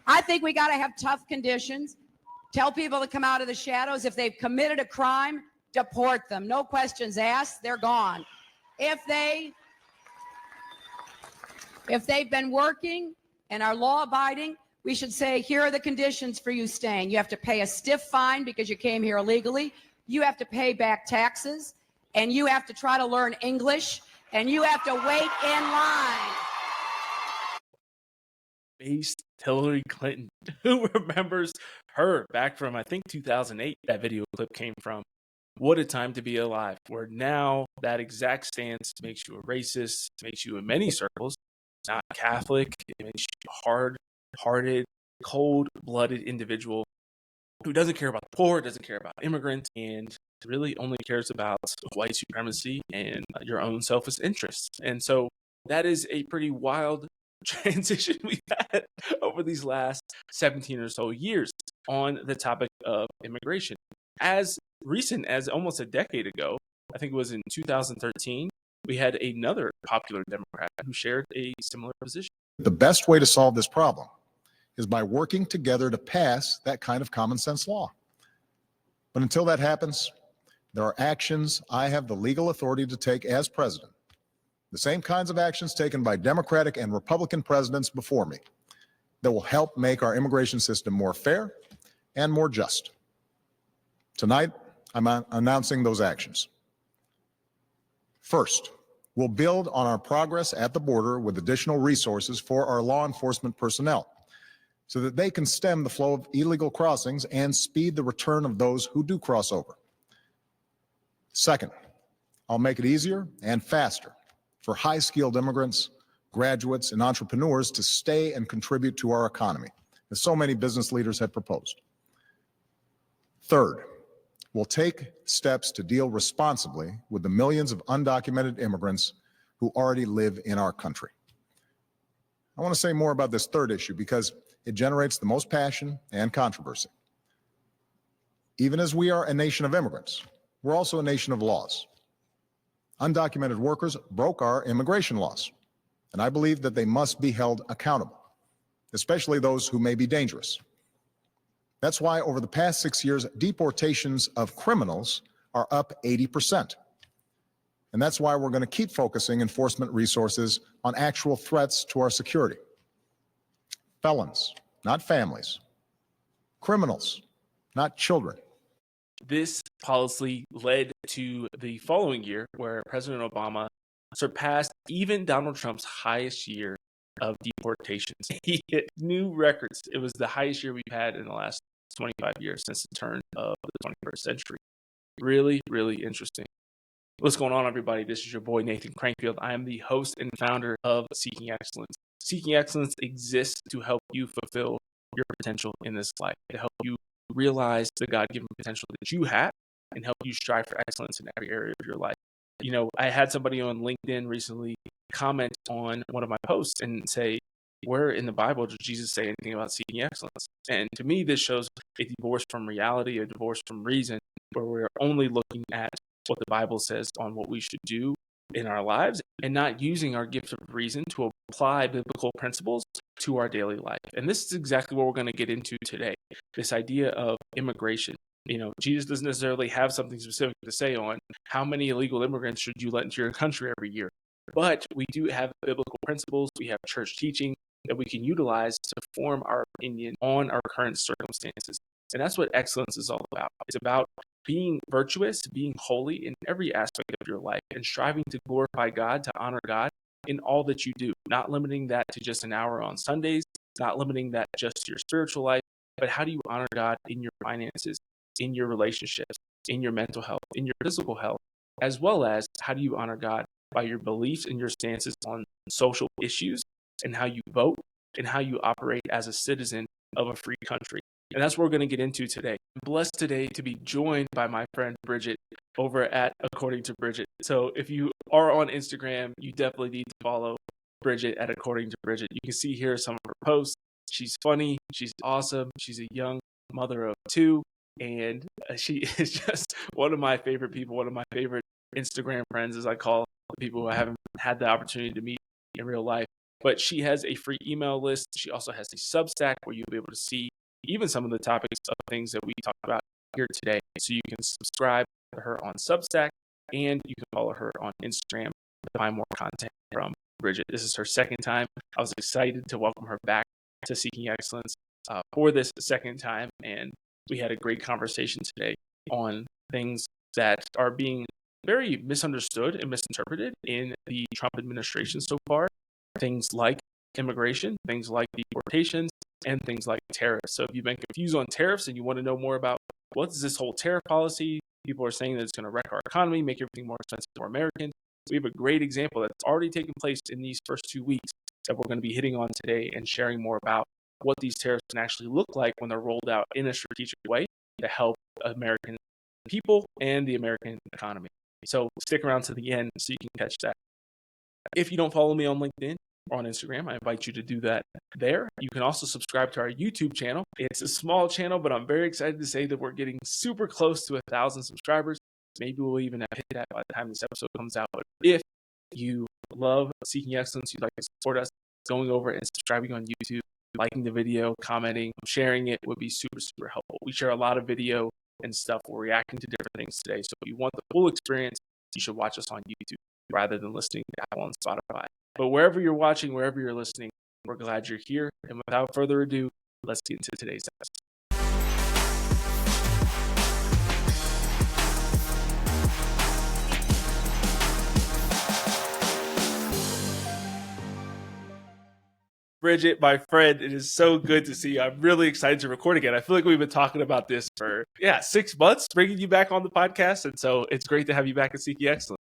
I think we got to have tough conditions. Tell people to come out of the shadows. If they've committed a crime, deport them. No questions asked. They're gone. If they've been working and are law-abiding, we should say, here are the conditions for you staying. You have to pay a stiff fine because you came here illegally. You have to pay back taxes, and you have to try to learn English, and you have to wait in line. Based Hillary Clinton. Who remembers her back from, I think, 2008, that video clip came from? What a time to be alive, where now that exact stance makes you a racist, makes you in many circles not Catholic, it makes you a hard-hearted, cold-blooded individual who doesn't care about the poor, doesn't care about immigrants, and really only cares about white supremacy and your own selfish interests. And so that is a pretty wild transition we've had over these last 17 or so years on the topic of immigration. As recent as almost a decade ago, I think it was in 2013, we had another popular Democrat who shared a similar position. The best way to solve this problem is by working together to pass that kind of common sense law. But until that happens, there are actions I have the legal authority to take as president, the same kinds of actions taken by Democratic and Republican presidents before me, that will help make our immigration system more fair and more just. Tonight, I'm announcing those actions. First, we'll build on our progress at the border with additional resources for our law enforcement personnel so that they can stem the flow of illegal crossings and speed the return of those who do cross over. Second, I'll make it easier and faster for high-skilled immigrants, graduates, and entrepreneurs to stay and contribute to our economy, as so many business leaders have proposed. Third, we'll take steps to deal responsibly with the millions of undocumented immigrants who already live in our country. I want to say more about this third issue because it generates the most passion and controversy. Even as we are a nation of immigrants, we're also a nation of laws. Undocumented workers broke our immigration laws, and I believe that they must be held accountable, especially those who may be dangerous. That's why over the past 6 years, deportations of criminals are up 80%. And that's why we're going to keep focusing enforcement resources on actual threats to our security. Felons, not families. Criminals, not children. This policy led to the following year where President Obama surpassed even Donald Trump's highest year of deportations. He hit new records. It was the highest year we've had in the last 25 years since the turn of the 21st century. Really, really interesting. What's going on, everybody? This is your boy, Nathan Crankfield. I am the host and founder of Seeking Excellence. Seeking Excellence exists to help you fulfill your potential in this life, to help you realize the God-given potential that you have and help you strive for excellence in every area of your life. You know, I had somebody on LinkedIn recently comment on one of my posts and say, where in the Bible does Jesus say anything about seeking excellence? And to me, this shows a divorce from reality, a divorce from reason, where we're only looking at what the Bible says on what we should do in our lives and not using our gift of reason to apply biblical principles to our daily life. And this is exactly what we're going to get into today, this idea of immigration. You know, Jesus doesn't necessarily have something specific to say on how many illegal immigrants should you let into your country every year. But we do have biblical principles. We have church teaching that we can utilize to form our opinion on our current circumstances. And that's what excellence is all about. It's about being virtuous, being holy in every aspect of your life, and striving to glorify God, to honor God in all that you do, not limiting that to just an hour on Sundays, not limiting that just to your spiritual life, but how do you honor God in your finances, in your relationships, in your mental health, in your physical health, as well as how do you honor God by your beliefs and your stances on social issues and how you vote and how you operate as a citizen of a free country. And that's what we're going to get into today. I'm blessed today to be joined by my friend Bridget over at According to Bridget. So if you are on Instagram, you definitely need to follow Bridget at According to Bridget. You can see here some of her posts. She's funny. She's awesome. She's a young mother of two. And she is just one of my favorite people, one of my favorite Instagram friends, as I call the people who I haven't had the opportunity to meet in real life. but she has a free email list. She also has a Substack where you'll be able to see even some of the topics of things that we talked about here today. So you can subscribe to her on Substack, and you can follow her on Instagram to find more content from Bridget. This is her second time. I was excited to welcome her back to Seeking Excellence for this second time, and we had a great conversation today on things that are being very misunderstood and misinterpreted in the Trump administration so far. Things like immigration, things like deportations, and things like tariffs. So if you've been confused on tariffs and you want to know more about what is this whole tariff policy, people are saying that it's going to wreck our economy, make everything more expensive for Americans. We have a great example that's already taken place in these first 2 weeks that we're going to be hitting on today and sharing more about what these tariffs can actually look like when they're rolled out in a strategic way to help American people and the American economy. So stick around to the end so you can catch that. If you don't follow me on LinkedIn or on Instagram, I invite you to do that there. You can also subscribe to our YouTube channel. It's a small channel, but I'm very excited to say that we're getting super close to 1,000 subscribers. Maybe we'll even have hit that by the time this episode comes out. But if you love Seeking Excellence, you'd like to support us, going over and subscribing on YouTube, liking the video, commenting, sharing it would be super, super helpful. We share a lot of video and stuff. We're reacting to different things today. So if you want the full experience, you should watch us on YouTube rather than listening to Apple and Spotify. But wherever you're watching, wherever you're listening, we're glad you're here. And without further ado, let's get into today's episode. Bridget, my friend, it is so good to see you. I'm really excited to record again. I feel like we've been talking about this for 6 months, bringing you back on the podcast. And so it's great to have you back at Seeking Excellence.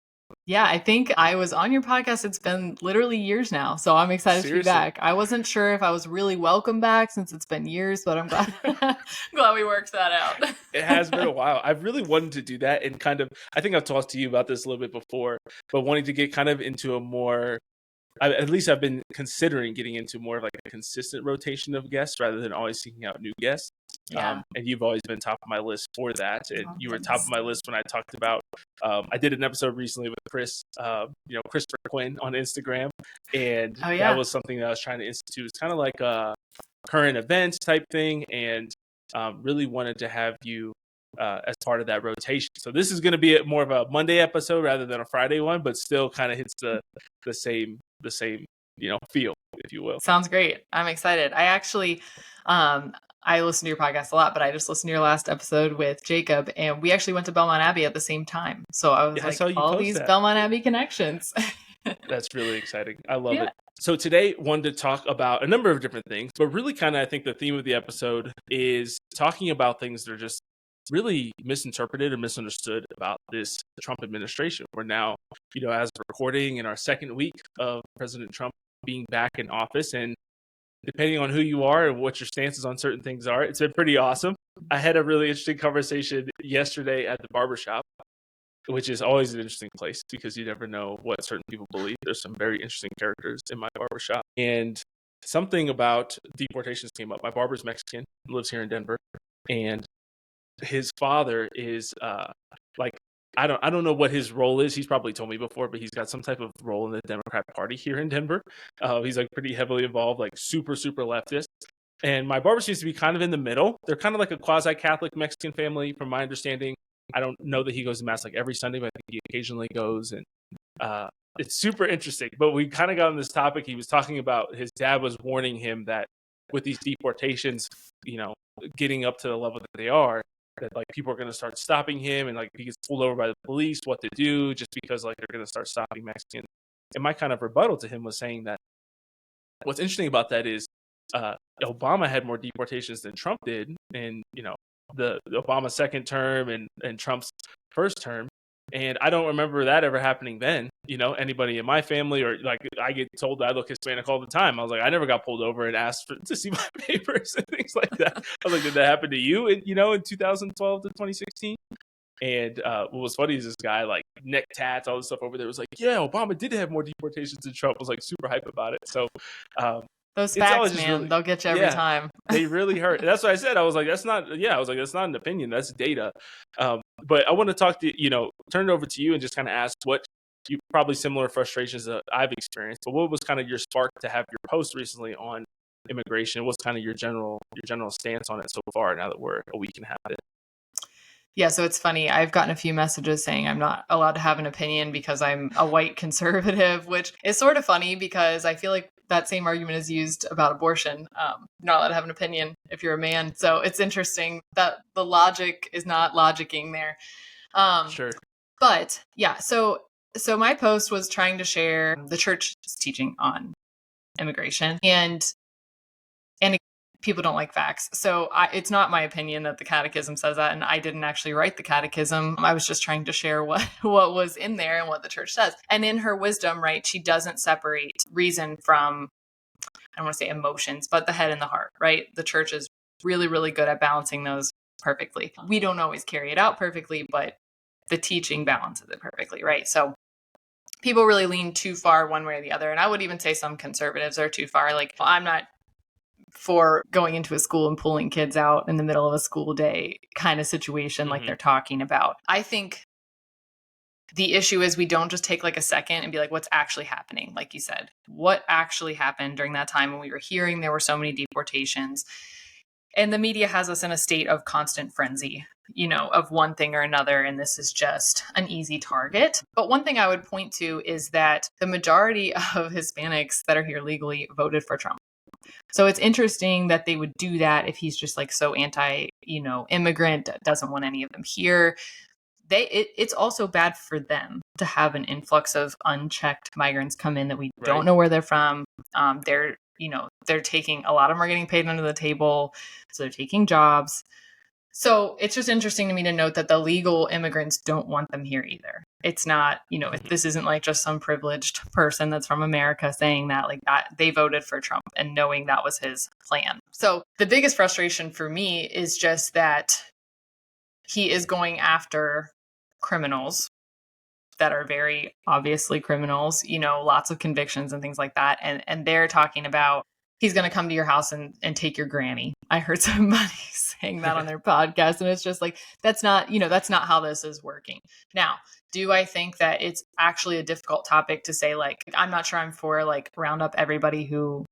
Yeah, I think I was on your podcast. It's been literally years now. So I'm excited to be back. I wasn't sure if I was really welcome back since it's been years, but I'm glad glad we worked that out. It has been a while. I've really wanted to do that and I think I've talked to you about this a little bit before, but wanting to get kind of into a more, at least I've been considering getting into more of like a consistent rotation of guests rather than always seeking out new guests. Yeah. And you've always been top of my list for that. And you were top of my list when I talked about, I did an episode recently with Chris, Christopher Quinn on Instagram. And that was something that I was trying to institute. It's kind of like a current events type thing. And really wanted to have you as part of that rotation. So this is going to be more of a Monday episode rather than a Friday one, but still kind of hits the same, feel, if you will. Sounds great. I'm excited. I actually, I listen to your podcast a lot, but I just listened to your last episode with Jacob, and we actually went to Belmont Abbey at the same time. So I was all these Belmont Abbey connections. That's really exciting. I love it. So today, wanted to talk about a number of different things, but really kind of, I think the theme of the episode is talking about things that are just really misinterpreted or misunderstood about this Trump administration. We're now, as recording in our second week of President Trump being back in office, and depending on who you are and what your stances on certain things are, it's been pretty awesome. I had a really interesting conversation yesterday at the barbershop, which is always an interesting place because you never know what certain people believe. There's some very interesting characters in my barbershop. And something about deportations came up. My barber's Mexican, lives here in Denver, and his father is I don't know what his role is. He's probably told me before, but he's got some type of role in the Democrat Party here in Denver. He's like pretty heavily involved, like super, super leftist. And my barber seems to be kind of in the middle. They're kind of like a quasi-Catholic Mexican family, from my understanding. I don't know that he goes to mass like every Sunday, but I think he occasionally goes. And it's super interesting. But we kind of got on this topic. He was talking about his dad was warning him that with these deportations, getting up to the level that they are, that like people are going to start stopping him, and like he gets pulled over by the police, what to do, just because like they're going to start stopping Mexicans. And my kind of rebuttal to him was saying that what's interesting about that is Obama had more deportations than Trump did, and the Obama second term and Trump's first term. And I don't remember that ever happening then. Anybody in my family, or like I get told that I look Hispanic all the time. I was like, I never got pulled over and asked to see my papers and things like that. I was like, did that happen to you in 2012 to 2016? And what was funny is this guy, like neck tats, all this stuff over there, was like, yeah, Obama did have more deportations than Trump. I was like super hype about it. So those facts, man, really, they'll get you every time. They really hurt. That's what I said. I was like, that's not an opinion. That's data. But I want to talk to, turn it over to you and just kind of ask what you probably similar frustrations that I've experienced. But what was kind of your spark to have your post recently on immigration? What's kind of your general stance on it so far now that we're a week and a half in? Yeah, so it's funny. I've gotten a few messages saying I'm not allowed to have an opinion because I'm a white conservative, which is sort of funny because I feel like that same argument is used about abortion. You're not allowed to have an opinion if you're a man. So it's interesting that the logic is not logicking there. Sure. But yeah, so my post was trying to share the church's teaching on immigration, and people don't like facts. So it's not my opinion that the catechism says that. And I didn't actually write the catechism. I was just trying to share what was in there and what the church says. And in her wisdom, right, she doesn't separate reason from, I don't want to say emotions, but the head and the heart, right? The church is really, really good at balancing those perfectly. We don't always carry it out perfectly, but the teaching balances it perfectly, right? So people really lean too far one way or the other. And I would even say some conservatives are too far. Like, I'm not for going into a school and pulling kids out in the middle of a school day kind of situation like they're talking about. I think the issue is we don't just take like a second and be like, what's actually happening? Like you said, what actually happened during that time when we were hearing there were so many deportations? And the media has us in a state of constant frenzy, of one thing or another. And this is just an easy target. But one thing I would point to is that the majority of Hispanics that are here legally voted for Trump. So it's interesting that they would do that if he's just like so immigrant, doesn't want any of them here. It's also bad for them to have an influx of unchecked migrants come in that we don't know where they're from. They're taking, a lot of them are getting paid under the table. So they're taking jobs. So it's just interesting to me to note that the legal immigrants don't want them here either. It's not, this isn't like just some privileged person that's from America saying that, like that they voted for Trump and knowing that was his plan. So the biggest frustration for me is just that he is going after criminals that are very obviously criminals, lots of convictions and things like that. And they're talking about he's going to come to your house and take your granny. I heard somebody saying that on their podcast. And it's just like, that's not how this is working. Now, do I think that it's actually a difficult topic to say, like, I'm not sure I'm for like round up everybody who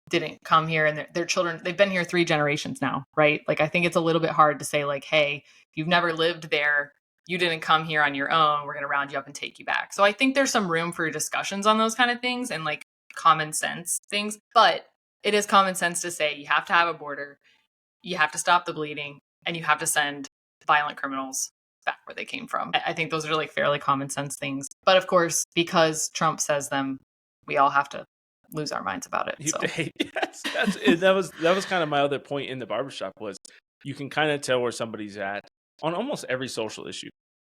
didn't come here and their children, they've been here 3 generations now, right? Like, I think it's a little bit hard to say like, hey, if you've never lived there, you didn't come here on your own, we're going to round you up and take you back. So I think there's some room for discussions on those kind of things and like common sense things, but it is common sense to say you have to have a border, you have to stop the bleeding, and you have to send violent criminals back where they came from. I think those are like fairly common sense things. But of course, because Trump says them, we all have to lose our minds about it. So. Yes, that was kind of my other point in the barbershop was you can kind of tell where somebody's at on almost every social issue,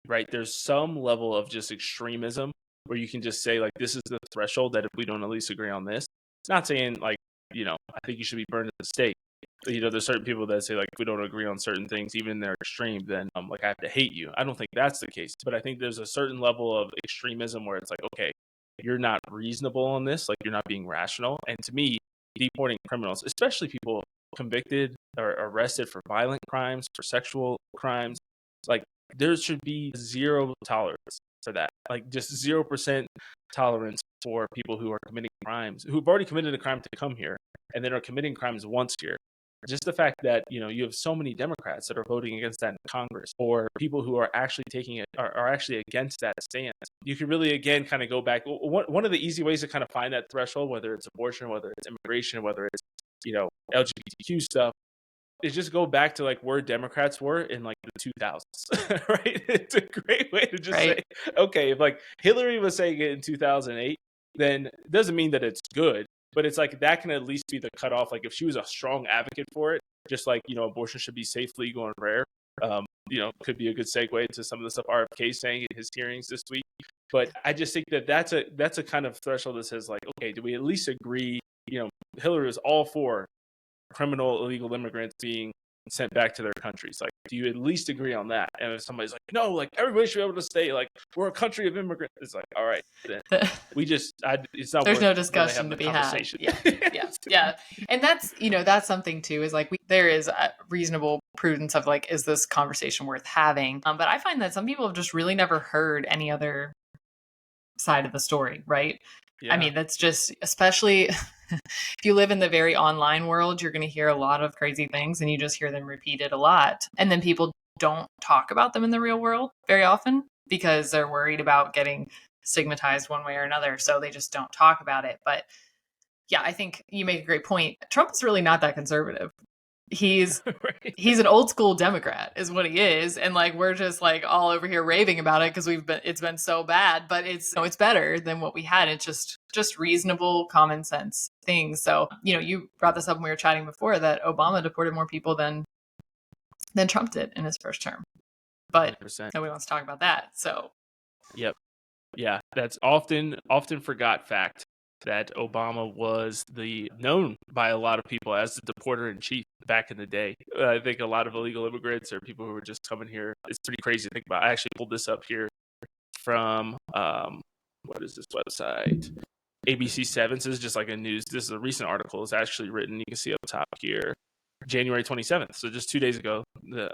right? There's some level of just extremism where you can just say like, this is the threshold that if we don't at least agree on this, it's not saying like, I think you should be burned at the stake. There's certain people that say like, if we don't agree on certain things, even if they're extreme, then like I have to hate you. I don't think that's the case, but I think there's a certain level of extremism where it's like, okay, you're not reasonable on this, like you're not being rational. And to me, deporting criminals, especially people convicted or arrested for violent crimes, for sexual crimes, like there should be zero tolerance for that. Like just 0% tolerance for people who are committing crimes, who've already committed a crime to come here and then are committing crimes once here. Just the fact that, you have so many Democrats that are voting against that in Congress, or people who are actually taking it, are actually against that stance. You can really, again, kind of go back. One of the easy ways to kind of find that threshold, whether it's abortion, whether it's immigration, whether it's, LGBTQ stuff, is just go back to like where Democrats were in like the 2000s, right? It's a great way to just say, okay, if like Hillary was saying it in 2008, then it doesn't mean that it's good. But it's like that can at least be the cutoff. Like if she was a strong advocate for it, just like, abortion should be safe, legal, and rare, could be a good segue to some of the stuff RFK is saying in his hearings this week. But I just think that that's a kind of threshold that says like, okay, do we at least agree? Hillary was all for criminal illegal immigrants being sent back to their countries. Like, do you at least agree on that? And if somebody's like, no, like everybody should be able to stay, like we're a country of immigrants, it's like, all right, then it's not. There's no discussion to be had. Yeah. And that's something too. Is like there is a reasonable prudence of like, is this conversation worth having? But I find that some people have just really never heard any other side of the story, right? Yeah. I mean, that's just, especially if you live in the very online world, you're going to hear a lot of crazy things and you just hear them repeated a lot. And then people don't talk about them in the real world very often because they're worried about getting stigmatized one way or another. So they just don't talk about it. But yeah, I think you make a great point. Trump is really not that conservative. He's Right. he's an old school Democrat is what he is. And like, we're just like all over here raving about it because it's been so bad, but it's better than what we had. It's just reasonable, common sense things. So, you brought this up when we were chatting before that Obama deported more people than Trump did in his first term. But 100%. nobody wants to talk about that. So Yep. Yeah, that's often forgot fact that Obama was known by a lot of people as the deporter in chief back in the day. I think a lot of illegal immigrants or people who were just coming here, it's pretty crazy to think about. I actually pulled this up here from what is this website? ABC7. So this is just like this is a recent article. It's actually written, you can see up top here, January 27th. So just 2 days ago,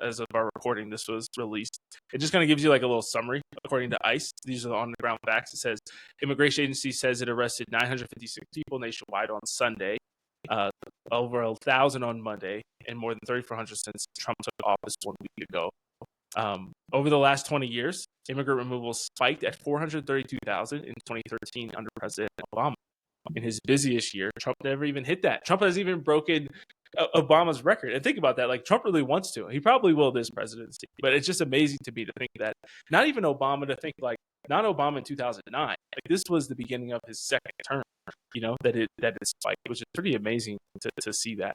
as of our recording, this was released. It just kind of gives you like a little summary. According to ICE, these are the on-the-ground facts. It says immigration agency says it arrested 956 people nationwide on Sunday, over 1,000 on Monday, and more than 3,400 since Trump took office 1 week ago. Over the last 20 years, immigrant removal spiked at 432,000 in 2013 under President Obama. In his busiest year, Trump never even hit that. Trump has even broken Obama's record. And think about that. Like, Trump really wants to. He probably will this presidency. But it's just amazing to me to think that not even Obama, to think like not Obama in 2009. Like, this was the beginning of his second term, that it spiked, which is pretty amazing to see that.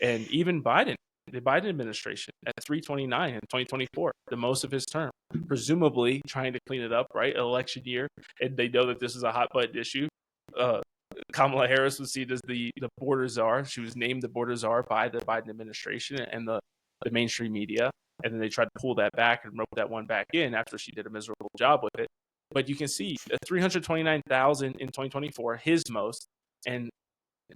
And even Biden, the Biden administration at 329 in 2024, the most of his term, presumably trying to clean it up, right? Election year. And they know that this is a hot button issue. Kamala Harris was seen as the border czar. She was named the border czar by the Biden administration and the mainstream media. And then they tried to pull that back and rope that one back in after she did a miserable job with it. But you can see 329,000 in 2024, his most, and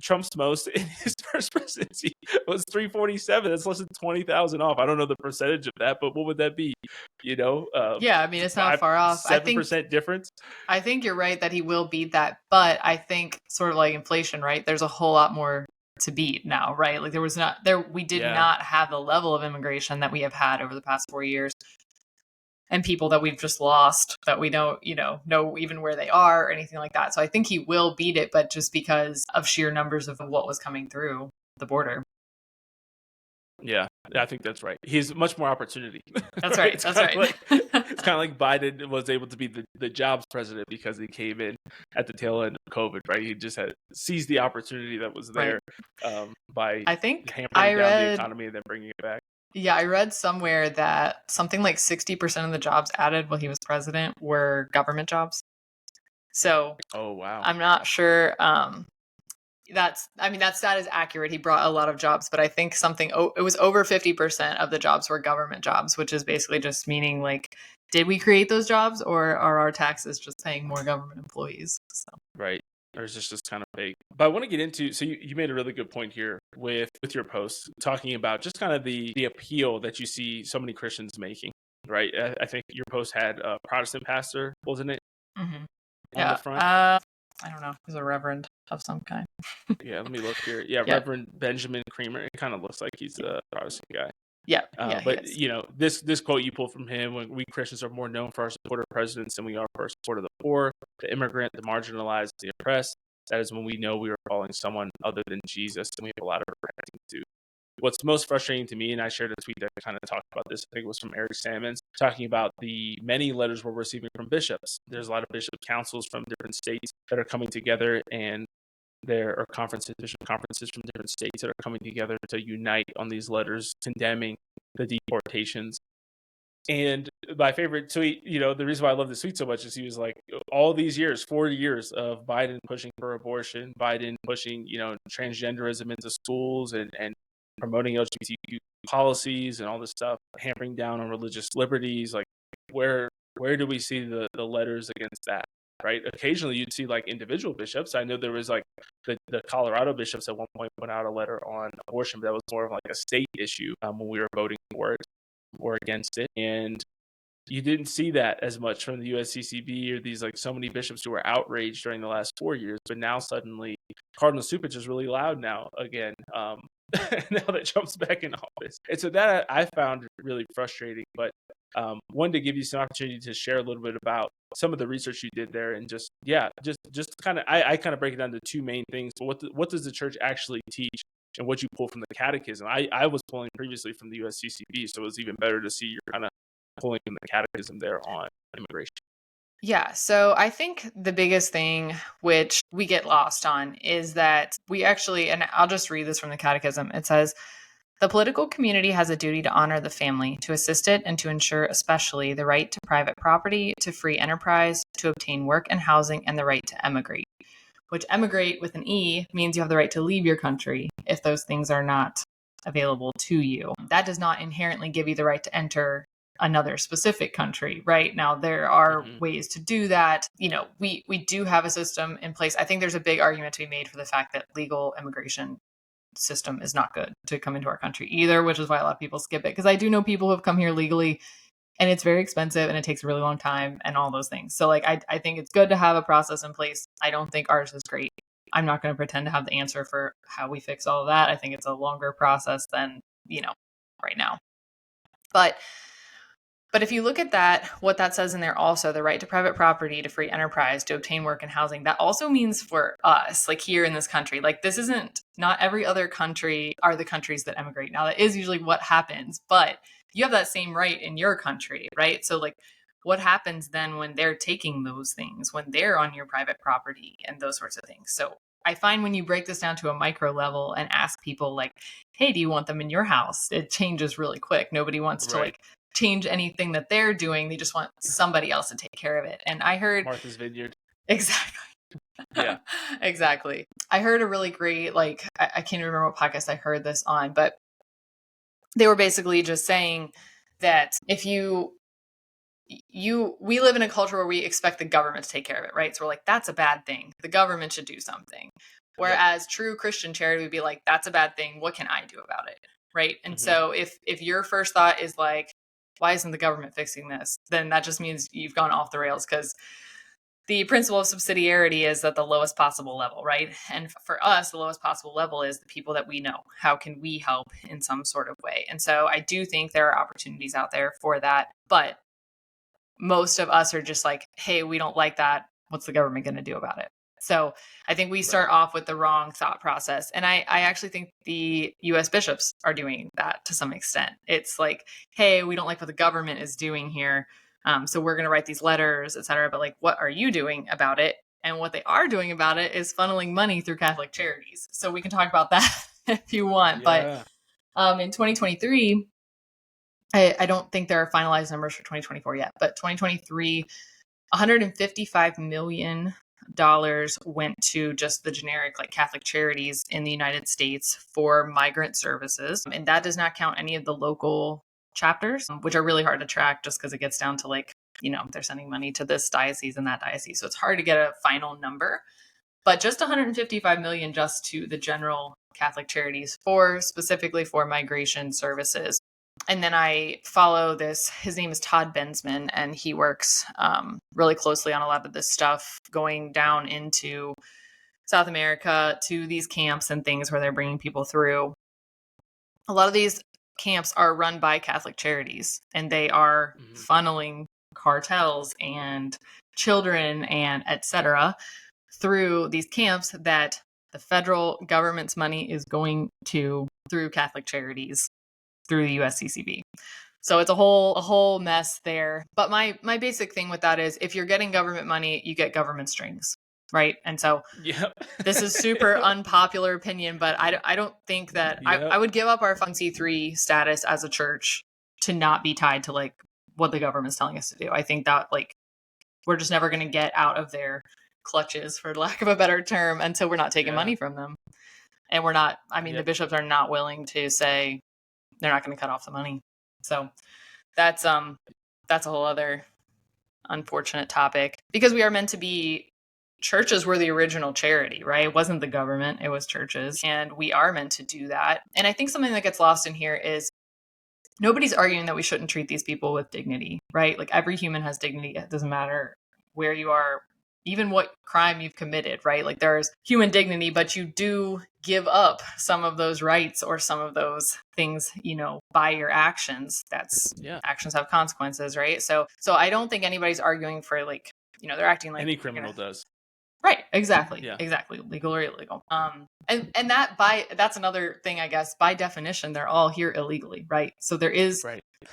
Trump's most in his first presidency was 347. That's less than 20,000 off. I don't know the percentage of that, but what would that be? Yeah, I mean, it's not far off. 7% difference. I think you're right that he will beat that, but I think sort of like inflation, right? There's a whole lot more to beat now, right? Like we did not have the level of immigration that we have had over the past 4 years. And people that we've just lost that we don't, know even where they are or anything like that. So I think he will beat it, but just because of sheer numbers of what was coming through the border. Yeah, I think that's right. He has much more opportunity. That's right. That's right. It's kind of like Biden was able to be the jobs president because he came in at the tail end of COVID, right? He just had seized the opportunity that was there by hampering down the economy and then bringing it back. Yeah, I read somewhere that something like 60% of the jobs added while he was president were government jobs. So, oh wow, I'm not sure. That stat is accurate. He brought a lot of jobs, but I think it was over 50% of the jobs were government jobs, which is basically just meaning like, did we create those jobs or are our taxes just paying more government employees? So. Right. Or is this just kind of vague? But I want to get into, so you made a really good point here with your post, talking about just kind of the appeal that you see so many Christians making, right? I think your post had a Protestant pastor, wasn't it? Mm-hmm. On the front? I don't know. He's a reverend of some kind. Yeah, let me look here. Yeah, Reverend Benjamin Creamer. It kind of looks like he's a Protestant guy. Yeah. But this quote you pulled from him: "When we Christians are more known for our support of presidents than we are for our support of the poor, the immigrant, the marginalized, the oppressed. That is when we know we are following someone other than Jesus, and we have a lot of repenting to do." What's most frustrating to me, and I shared a tweet that kind of talked about this. I think it was from Eric Sammons, talking about the many letters we're receiving from bishops. There's a lot of bishop councils from different states that are coming together, and there are bishop conferences from different states that are coming together to unite on these letters condemning the deportations. And my favorite tweet, the reason why I love this tweet so much is he was like, all these years, 40 years of Biden pushing for abortion, Biden pushing, transgenderism into schools and promoting LGBTQ policies and all this stuff, hampering down on religious liberties. Like, where do we see the letters against that? Right. Occasionally you'd see like individual bishops. I know there was like the Colorado bishops at one point put out a letter on abortion, but that was more of like a state issue when we were voting for it or against it. And you didn't see that as much from the USCCB or these like so many bishops who were outraged during the last 4 years. But now suddenly Cardinal Cupich is really loud now again. Now that Trump's back in office. And so that I found really frustrating. But wanted to give you some opportunity to share a little bit about some of the research you did there, and just kind of I kind of break it down to two main things. But what does the church actually teach, and what you pull from the catechism? I was pulling previously from the USCCB, so it was even better to see you're kind of pulling from the catechism there on immigration. Yeah, so I think the biggest thing which we get lost on is that we actually, and I'll just read this from the catechism. It says, the political community has a duty to honor the family, to assist it, and to ensure especially the right to private property, to free enterprise, to obtain work and housing, and the right to emigrate. Which emigrate with an E means you have the right to leave your country if those things are not available to you. That does not inherently give you the right to enter another specific country, right? Now, there are ways to do that. You know, we do have a system in place. I think there's a big argument to be made for the fact that legal immigration system is not good to come into our country either, which is why a lot of people skip it. Because I do know people who have come here legally and it's very expensive and it takes a really long time and all those things. So like, I think it's good to have a process in place. I don't think ours is great. I'm not going to pretend to have the answer for how we fix all of that. I think it's a longer process than, right now. But if you look at that, what that says in there also, the right to private property, to free enterprise, to obtain work and housing, that also means for us, like here in this country, like this isn't, not every other country are the countries that emigrate. Now that is usually what happens, but you have that same right in your country, right? So like what happens then when they're taking those things, when they're on your private property and those sorts of things? So I find when you break this down to a micro level and ask people like, hey, do you want them in your house? It changes really quick. Nobody wants to like change anything that they're doing. They just want somebody else to take care of it. And I heard Martha's Vineyard. Exactly. Yeah. Exactly. I heard a really great, like, I can't remember what podcast I heard this on, but they were basically just saying that if we live in a culture where we expect the government to take care of it, right? So we're like, that's a bad thing. The government should do something. Whereas true Christian charity would be like, that's a bad thing. What can I do about it? Right. And so if your first thought is like, why isn't the government fixing this? Then that just means you've gone off the rails, because the principle of subsidiarity is at the lowest possible level, right? And for us, the lowest possible level is the people that we know. How can we help in some sort of way? And so I do think there are opportunities out there for that. But most of us are just like, hey, we don't like that. What's the government going to do about it? So I think we start off with the wrong thought process. And I actually think the US bishops are doing that to some extent. It's like, hey, we don't like what the government is doing here. So we're going to write these letters, et cetera. But like, what are you doing about it? And what they are doing about it is funneling money through Catholic charities. So we can talk about that if you want. Yeah. But in 2023, I don't think there are finalized numbers for 2024 yet, but 2023, $155 million went to just the generic like Catholic charities in the United States for migrant services. And that does not count any of the local chapters, which are really hard to track just because it gets down to like, they're sending money to this diocese and that diocese. So it's hard to get a final number, but just 155 million just to the general Catholic charities specifically for migration services. And then I follow his name is Todd Bensman, and he works really closely on a lot of this stuff going down into South America to these camps and things where they're bringing people through. A lot of these camps are run by Catholic charities, and they are funneling cartels and children and etc. through these camps that the federal government's money is going to through Catholic charities through the USCCB. So it's a whole mess there. But my basic thing with that is if you're getting government money, you get government strings, right? And so this is super unpopular opinion, but I don't think that I would give up our 501c3 status as a church to not be tied to like what the government's telling us to do. I think that like we're just never going to get out of their clutches, for lack of a better term, until we're not taking money from them. And we're not, the bishops are not willing to say they're not going to cut off the money. So that's a whole other unfortunate topic, because we are meant to be, churches were the original charity, right? It wasn't the government, it was churches. And we are meant to do that. And I think something that gets lost in here is nobody's arguing that we shouldn't treat these people with dignity, right? Like every human has dignity. It doesn't matter where you are, even what crime you've committed, right? Like there's human dignity, but you do give up some of those rights or some of those things, by your actions. Actions have consequences, right? So I don't think anybody's arguing for like, they're acting like any criminal does. Right. Exactly. Yeah. Exactly. Legal or illegal. And that's another thing, I guess, by definition, they're all here illegally, right? So there is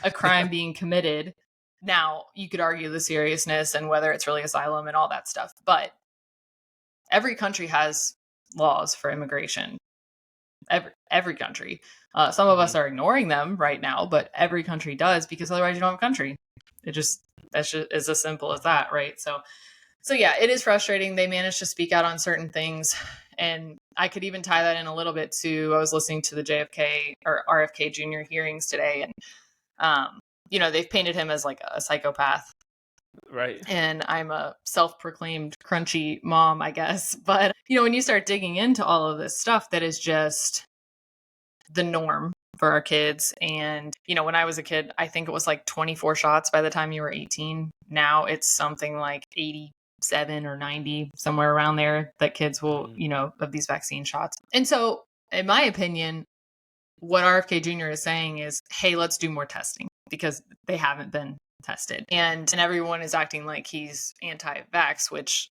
a crime being committed. Now, you could argue the seriousness and whether it's really asylum and all that stuff, but every country has laws for immigration. Every country. Some of us are ignoring them right now, but every country does, because otherwise you don't have a country. That's just as simple as that, right? So yeah, it is frustrating. They managed to speak out on certain things. And I could even tie that in a little bit to, I was listening to the JFK or RFK Jr. hearings today. And, they've painted him as like a psychopath. Right. And I'm a self-proclaimed crunchy mom, I guess. But, when you start digging into all of this stuff, that is just the norm for our kids. And, when I was a kid, I think it was like 24 shots by the time you were 18. Now it's something like 87 or 90, somewhere around there, that kids will, of these vaccine shots. And so, in my opinion, what RFK Jr. is saying is, hey, let's do more testing, because they haven't been tested. And everyone is acting like he's anti-vax, which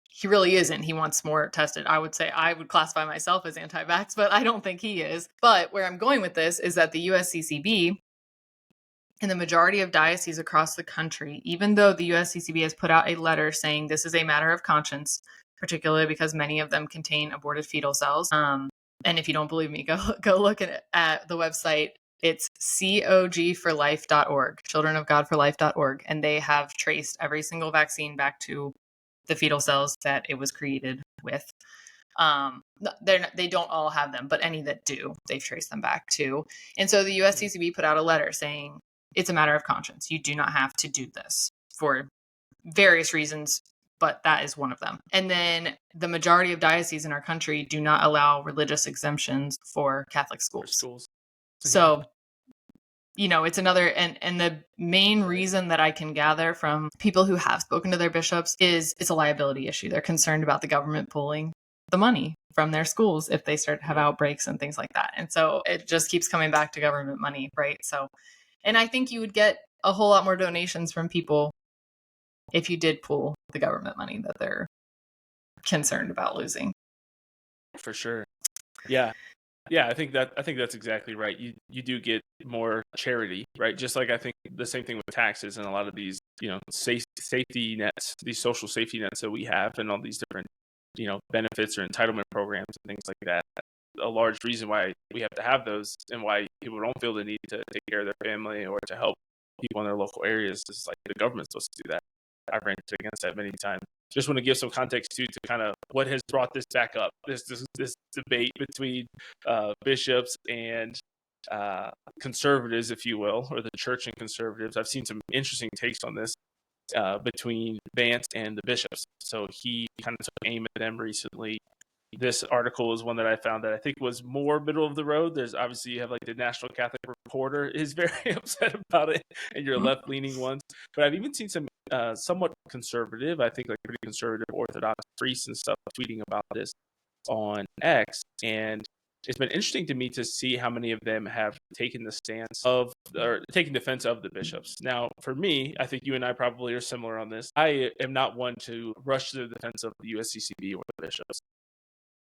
he really isn't. He wants more tested. I would say I would classify myself as anti-vax, but I don't think he is. But where I'm going with this is that the USCCB, in the majority of dioceses across the country, even though the USCCB has put out a letter saying this is a matter of conscience, particularly because many of them contain aborted fetal cells. And if you don't believe me, go look at the website. It's cogforlife.org, childrenofgodforlife.org. And they have traced every single vaccine back to the fetal cells that it was created with. They don't all have them, but any that do, they've traced them back to. And so the USCCB put out a letter saying, it's a matter of conscience. You do not have to do this for various reasons, but that is one of them. And then the majority of dioceses in our country do not allow religious exemptions for Catholic schools. So, it's another, and the main reason that I can gather from people who have spoken to their bishops is it's a liability issue. They're concerned about the government pulling the money from their schools if they start to have outbreaks and things like that. And so it just keeps coming back to government money, right? So, and I think you would get a whole lot more donations from people if you did pull the government money that they're concerned about losing. For sure. Yeah. Yeah, I think that's exactly right. You do get more charity, right? Just like I think the same thing with taxes and a lot of these, safety nets, these social safety nets that we have, and all these different, benefits or entitlement programs and things like that. A large reason why we have to have those, and why people don't feel the need to take care of their family or to help people in their local areas, is like the government's supposed to do that. I've ran against that many times. Just want to give some context too, to kind of what has brought this back up. This debate between bishops and conservatives, if you will, or the church and conservatives. I've seen some interesting takes on this between Vance and the bishops. So he kind of took aim at them recently. This article is one that I found that I think was more middle of the road. There's obviously, you have like the National Catholic Reporter is very upset about it, and your left leaning ones. But I've even seen some somewhat conservative, I think like pretty conservative Orthodox priests and stuff tweeting about this on X. And it's been interesting to me to see how many of them have taken the stance of, or taken defense of, the bishops. Now, for me, I think you and I probably are similar on this. I am not one to rush to the defense of the USCCB or the bishops.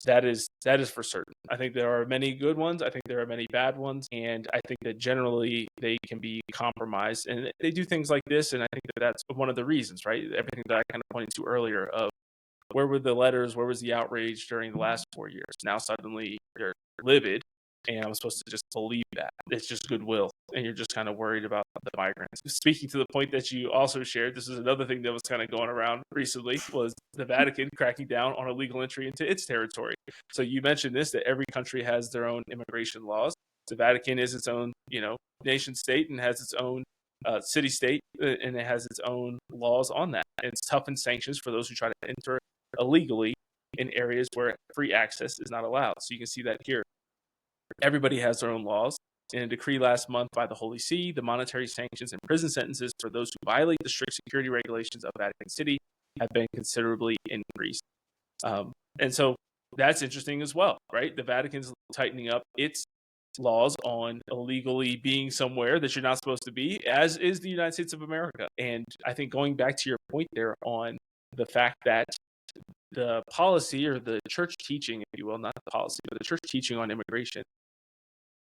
That is for certain. I think there are many good ones. I think there are many bad ones. And I think that generally they can be compromised. And they do things like this. And I think that that's one of the reasons, right? Everything that I kind of pointed to earlier of where were the letters, where was the outrage during the last 4 years? Now suddenly they're livid. And I'm supposed to just believe that. It's just goodwill. And you're just kind of worried about the migrants. Speaking to the point that you also shared, this is another thing that was kind of going around recently, was the Vatican cracking down on illegal entry into its territory. So you mentioned this, that every country has their own immigration laws. The Vatican is its own, nation state and has its own city state, and it has its own laws on that. And it's toughened sanctions for those who try to enter illegally in areas where free access is not allowed. So you can see that here. Everybody has their own laws. in a decree last month by the Holy See, the monetary sanctions and prison sentences for those who violate the strict security regulations of Vatican City have been considerably increased. And so that's interesting as well, right? The Vatican's tightening up its laws on illegally being somewhere that you're not supposed to be, as is the United States of America. And I think going back to your point there on the fact that the policy, or the church teaching, if you will, not the policy, but the church teaching on immigration,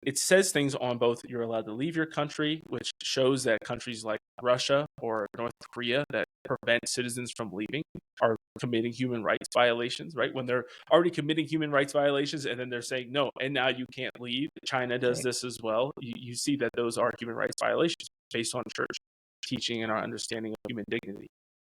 it says things on both you're allowed to leave your country, which shows that countries like Russia or North Korea that prevent citizens from leaving are committing human rights violations, right? When they're already committing human rights violations and then they're saying, no, and now you can't leave. China does this as well. You see that those are human rights violations based on church teaching and our understanding of human dignity.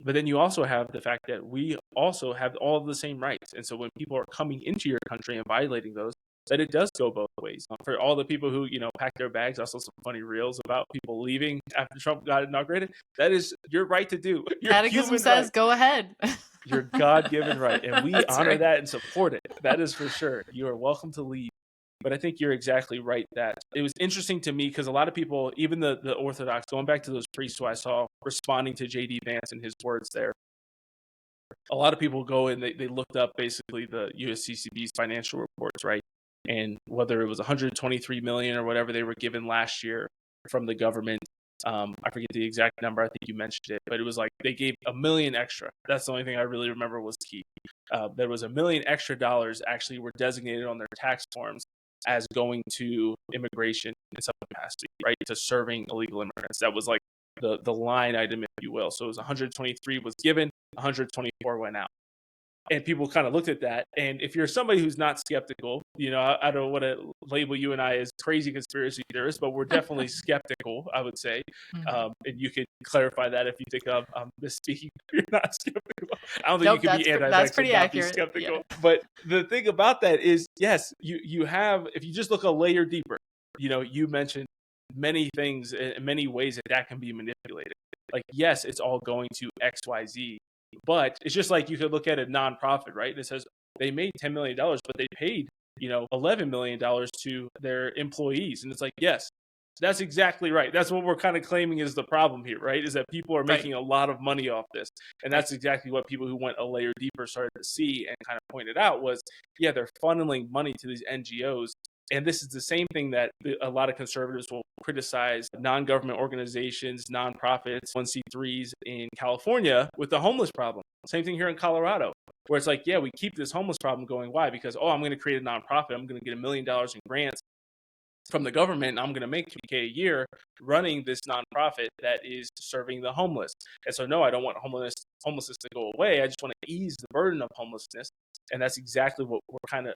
But then you also have the fact that we also have all of the same rights. And so when people are coming into your country and violating those, that it does go both ways. For all the people who, pack their bags, I saw some funny reels about people leaving after Trump got inaugurated. That is your right to do. Your Catechism says, go ahead. Your God-given right. And we honor right. that and support it. That is for sure. You are welcome to leave. But I think you're exactly right that it was interesting to me because a lot of people, even the Orthodox, going back to those priests who I saw responding to JD Vance and his words there, a lot of people go and they looked up basically the USCCB's financial reports, right? And whether it was 123 million or whatever they were given last year from the government, I forget the exact number. I think you mentioned it, but it was like they gave $1 million extra. That's the only thing I really remember was key. There was $1 million extra actually were designated on their tax forms as going to immigration in some capacity, right? To serving illegal immigrants. That was like the line item, if you will. So it was 123 was given, 124 went out. And people kind of looked at that. And if you're somebody who's not skeptical, I don't want to label you and I as crazy conspiracy theorists, but we're definitely skeptical, I would say. And you could clarify that if you think I'm misspeaking. You're not skeptical. I don't think you can be anti-vax that's pretty and not accurate. be skeptical. Yeah. But the thing about that is, yes, you have, if you just look a layer deeper, you mentioned many things and many ways that can be manipulated. Like, yes, it's all going to XYZ. But it's just like you could look at a nonprofit, right? And it says they made $10 million, but they paid, $11 million to their employees. And it's like, yes, that's exactly right. That's what we're kind of claiming is the problem here, right? Is that people are making a lot of money off this. And that's exactly what people who went a layer deeper started to see and kind of pointed out was, yeah, they're funneling money to these NGOs. And this is the same thing that a lot of conservatives will criticize non-government organizations, nonprofits, 1C3s in California with the homeless problem. Same thing here in Colorado, where it's like, yeah, we keep this homeless problem going. Why? Because, I'm going to create a nonprofit. I'm going to get $1 million in grants from the government, and I'm going to make $2,000 a year running this nonprofit that is serving the homeless. And so, no, I don't want homelessness to go away. I just want to ease the burden of homelessness. And that's exactly what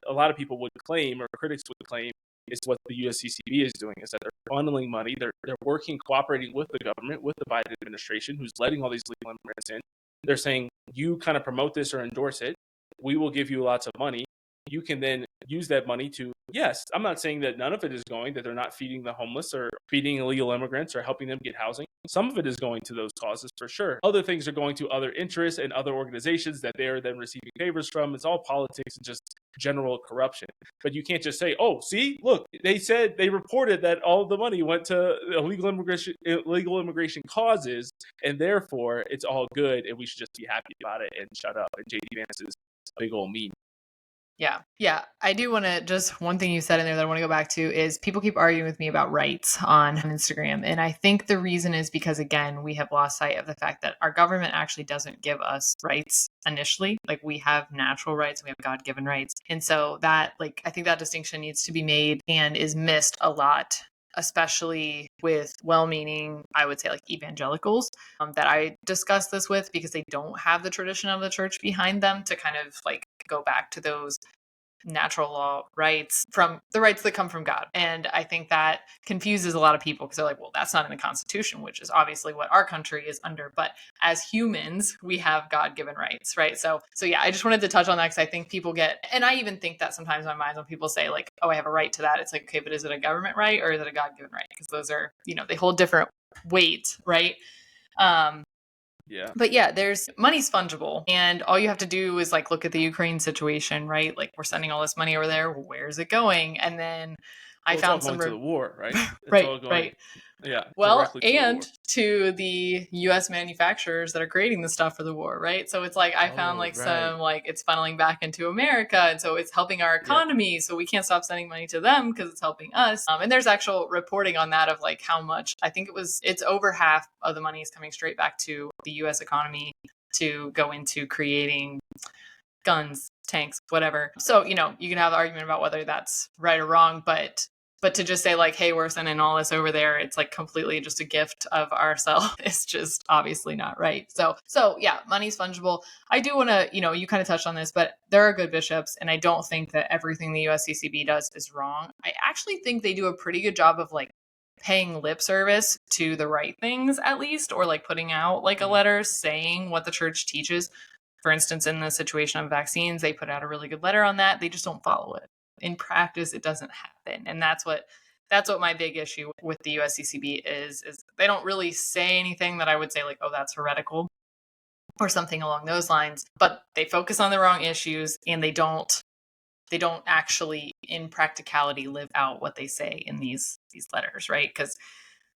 a lot of people would claim, or critics would claim, is what the USCCB is doing, is that they're funneling money. They're working, cooperating with the government, with the Biden administration, who's letting all these legal immigrants in. They're saying, you kind of promote this or endorse it. We will give you lots of money. You can then use that money to, yes, I'm not saying that none of it is going, that they're not feeding the homeless or feeding illegal immigrants or helping them get housing. Some of it is going to those causes for sure. Other things are going to other interests and other organizations that they are then receiving favors from. It's all politics and just general corruption. But you can't just say, see, look, they reported that all of the money went to illegal immigration causes, and therefore it's all good and we should just be happy about it and shut up. And JD Vance is a big old meme. Yeah. I do want to just, one thing you said in there that I want to go back to is people keep arguing with me about rights on Instagram. And I think the reason is because, again, we have lost sight of the fact that our government actually doesn't give us rights initially. Like, we have natural rights, we have God-given rights. And so that, I think that distinction needs to be made and is missed a lot, especially with well-meaning, I would say, evangelicals that I discuss this with, because they don't have the tradition of the church behind them to kind of go back to those natural law rights, from the rights that come from God. And I think that confuses a lot of people because they're like, well, that's not in the Constitution, which is obviously what our country is under. But as humans, we have God-given rights, right? So yeah, I just wanted to touch on that because I think people and I even think that sometimes in my mind when people say I have a right to that, it's like, okay, but is it a government right or is it a God-given right? Because those are, they hold different weight, right? Yeah. But yeah, money's fungible, and all you have to do is look at the Ukraine situation, right? We're sending all this money over there. Where's it going? And then I found all going to the war, right? It's right, all going, right. Yeah. Well, and to the U.S. manufacturers that are creating the stuff for the war, right? So it's like I found like some like it's funneling back into America, and so it's helping our economy. Yeah. So we can't stop sending money to them because it's helping us. And there's actual reporting on that of like how much. I think it's over half of the money is coming straight back to the U.S. economy to go into creating guns, tanks, whatever. So you can have an argument about whether that's right or wrong, but to just say like, hey, we're sending all this over there, it's like completely just a gift of ourselves. It's just obviously not right. So yeah, money's fungible. I do want to, you kind of touched on this, but there are good bishops, and I don't think that everything the USCCB does is wrong. I actually think they do a pretty good job of like paying lip service to the right things at least, or like putting out like a letter saying what the church teaches. For instance, in the situation of vaccines, they put out a really good letter on that. They just don't follow it. In practice, it doesn't happen. And that's what my big issue with the USCCB is they don't really say anything that I would say like, oh, that's heretical or something along those lines, but they focus on the wrong issues, and they don't actually in practicality live out what they say in these letters, right?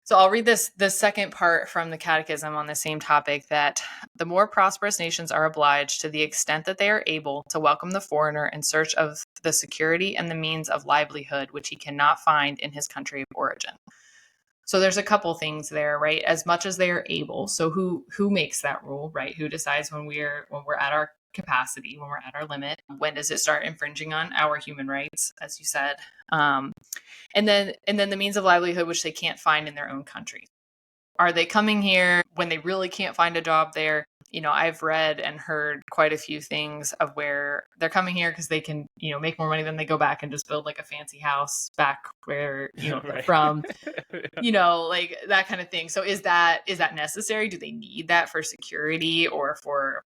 So I'll read this second part from the Catechism on the same topic, that the more prosperous nations are obliged, to the extent that they are able, to welcome the foreigner in search of the security and the means of livelihood which he cannot find in his country of origin. So there's a couple things there, right? As much as they are able. So who makes that rule, right? Who decides when we're at our capacity, when we're at our limit? When does it start infringing on our human rights, as you said? And then the means of livelihood which they can't find in their own country. Are they coming here when they really can't find a job there? I've read and heard quite a few things of where they're coming here because they can, make more money, than they go back and just build like a fancy house back where, they're from, like that kind of thing. So is that necessary? Do they need that for security or for,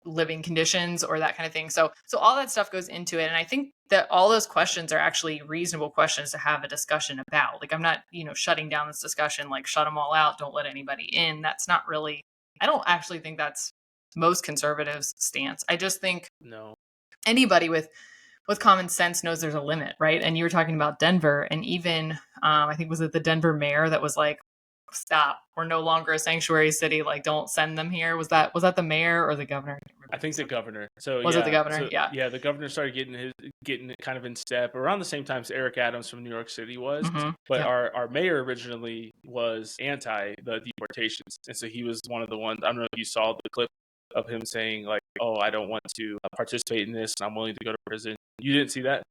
living conditions or that kind of thing? So all that stuff goes into it. And I think that all those questions are actually reasonable questions to have a discussion about. Like, I'm not, shutting down this discussion, like shut them all out, don't let anybody in. That's not really, I don't actually think that's most conservatives' stance. I just think anybody with common sense knows there's a limit, right? And you were talking about Denver, and even I think was it the Denver mayor that was like, stop, we're no longer a sanctuary city, like don't send them here. Was that the mayor or the governor? I think the governor. So was it the governor? So, yeah, the governor started getting kind of in step around the same time as Eric Adams from New York City was. Mm-hmm. But our mayor originally was anti the deportations, and so he was one of the ones. I don't know if you saw the clip of him saying like, "Oh, I don't want to participate in this, and I'm willing to go to prison." You didn't see that?